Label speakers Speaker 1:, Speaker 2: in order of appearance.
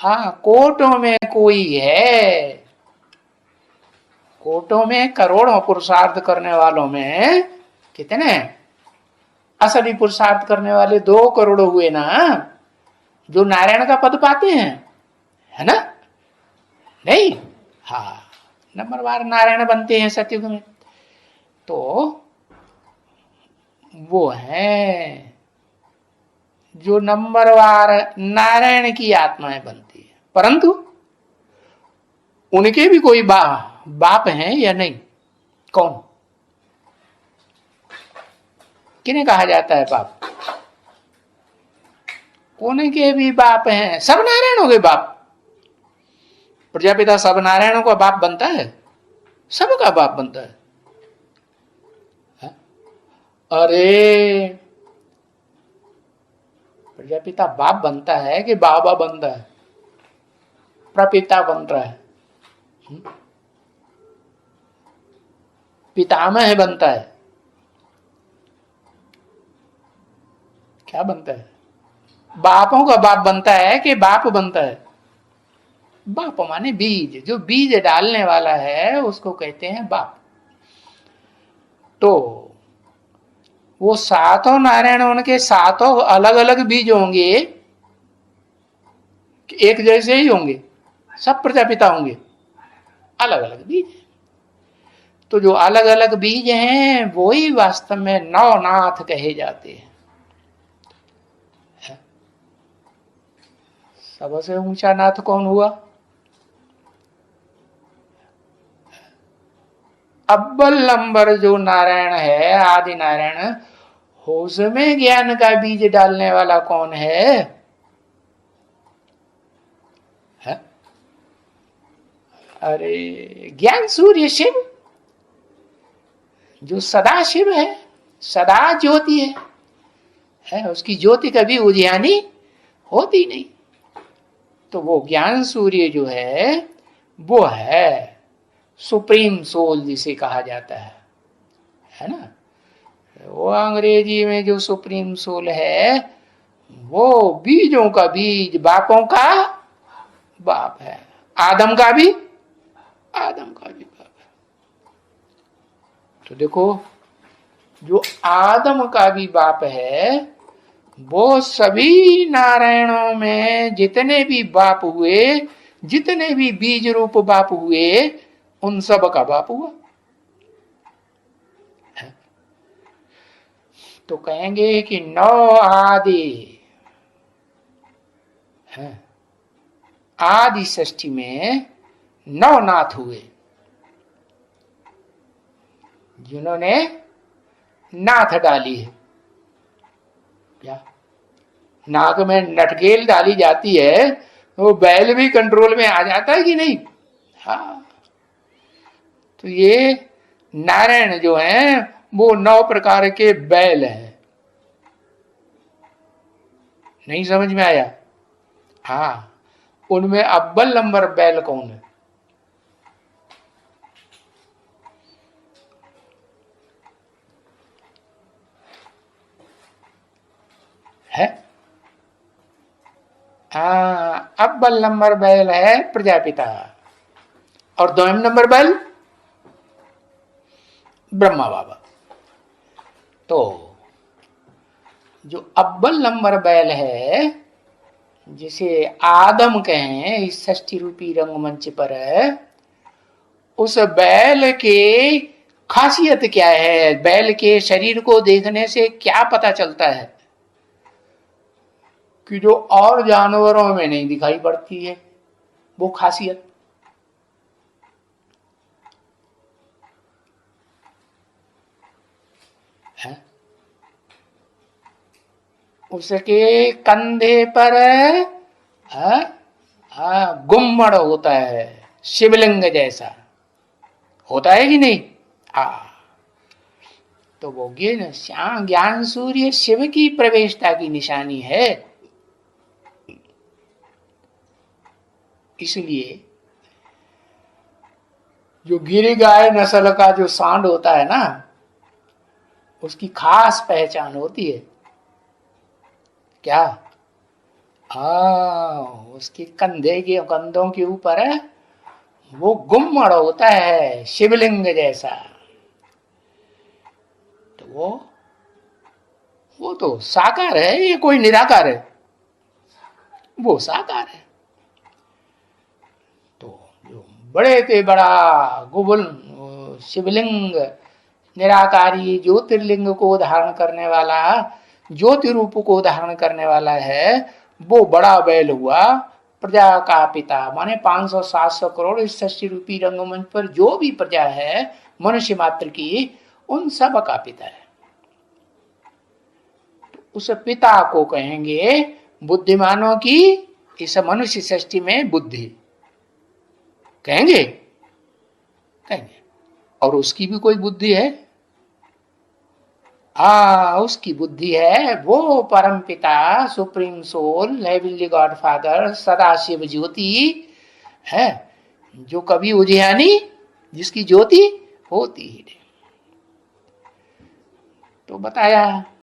Speaker 1: हाँ, कोटों में कोई है, कोटों में करोड़ों पुरुषार्थ करने वालों में कितने असली पुरुषार्थ करने वाले 2 करोड़ हुए ना, जो नारायण का पद पाते हैं, है ना? नहीं, हाँ, नंबरवार नारायण बनते हैं सतयुग में। तो वो है जो नंबरवार नारायण की आत्माएं बनती है, परंतु उनके भी कोई बाप हैं या नहीं? कौन, किन्हें कहा जाता है बाप? उनके भी बाप हैं, सब नारायणों के बाप। प्रजापिता सब नारायणों का बाप बनता है, सबका बाप बनता है। अरे प्रजापिता बाप बनता है कि बाबा बनता है? प्रपिता बन रहा है, पितामह बनता है, क्या बनता है? बापों का बाप बनता है कि बाप बनता है? बाप माने बीज, जो बीज डालने वाला है उसको कहते हैं बाप। तो वो सातों नारायण, उनके सातों अलग अलग बीज होंगे कि एक जैसे ही होंगे? सब प्रजापिता होंगे, अलग अलग बीज। तो जो अलग अलग बीज हैं वो ही वास्तव में नवनाथ कहे जाते हैं। सबसे ऊंचा नाथ कौन हुआ? अव्वल नंबर जो नारायण है, आदि नारायण, उसमें ज्ञान का बीज डालने वाला कौन है? अरे ज्ञान सूर्य शिव, जो सदा शिव है, सदा ज्योति है, उसकी ज्योति कभी उजियानी होती नहीं। तो वो ज्ञान सूर्य जो वो है सुप्रीम सोल जिसे कहा जाता है ना? वो अंग्रेजी में जो सुप्रीम सोल है वो बीजों का बीज, बापों का बाप है, आदम का भी बाप है। तो देखो, जो आदम का भी बाप है वो सभी नारायणों में जितने भी बाप हुए, जितने भी बीज रूप बाप हुए, उन सब का बाप हुआ। तो कहेंगे कि नौ आदि है, आदि षष्ठी में नवनाथ हुए, जिन्होंने नाथ डाली है। क्या नाक में नटकेल डाली जाती है वो बैल भी कंट्रोल में आ जाता है कि नहीं? हाँ, तो ये नारायण जो है वो 9 प्रकार के बैल हैं। नहीं समझ में आया? हाँ, उनमें अव्वल नंबर बैल कौन है? हाँ, अव्वल नंबर बैल है प्रजापिता, और 2 नंबर बैल ब्रह्मा बाबा। तो जो अव्वल नंबर बैल है, जिसे आदम कहें इस षष्ठी रूपी रंगमंच पर, उस बैल के खासियत क्या है? बैल के शरीर को देखने से क्या पता चलता है कि जो और जानवरों में नहीं दिखाई पड़ती है वो खासियत? है उसके कंधे पर गुम्मड़ होता है, शिवलिंग जैसा होता है कि नहीं? तो वो ज्ञान सूर्य शिव की प्रवेशता की निशानी है। इसलिए जो गिर गाय नस्ल का जो सांड होता है ना, उसकी खास पहचान होती है क्या? उसके कंधों के ऊपर वो गुम्मड़ होता है शिवलिंग जैसा। तो वो तो साकार है, ये कोई निराकार है, वो साकार है। तो जो बड़े से बड़ा गुबुल शिवलिंग निराकारी ज्योतिर्लिंग को धारण करने वाला, ज्योति रूप को धारण करने वाला है, वो बड़ा बैल हुआ प्रजा का पिता। माने 500-700 करोड़ इस सृष्टि रूपी रंगमंच पर जो भी प्रजा है मनुष्य मात्र की, उन सब का पिता है। तो उस पिता को कहेंगे बुद्धिमानों की इस मनुष्य सृष्टि में बुद्धि, कहेंगे कहेंगे। और उसकी भी कोई बुद्धि है? उसकी बुद्धि है वो परम पिता, supreme soul, heavenly God father, Sadashiv ज्योति है, जो कभी उजियानी, जिसकी ज्योति होती ही नहीं। तो बताया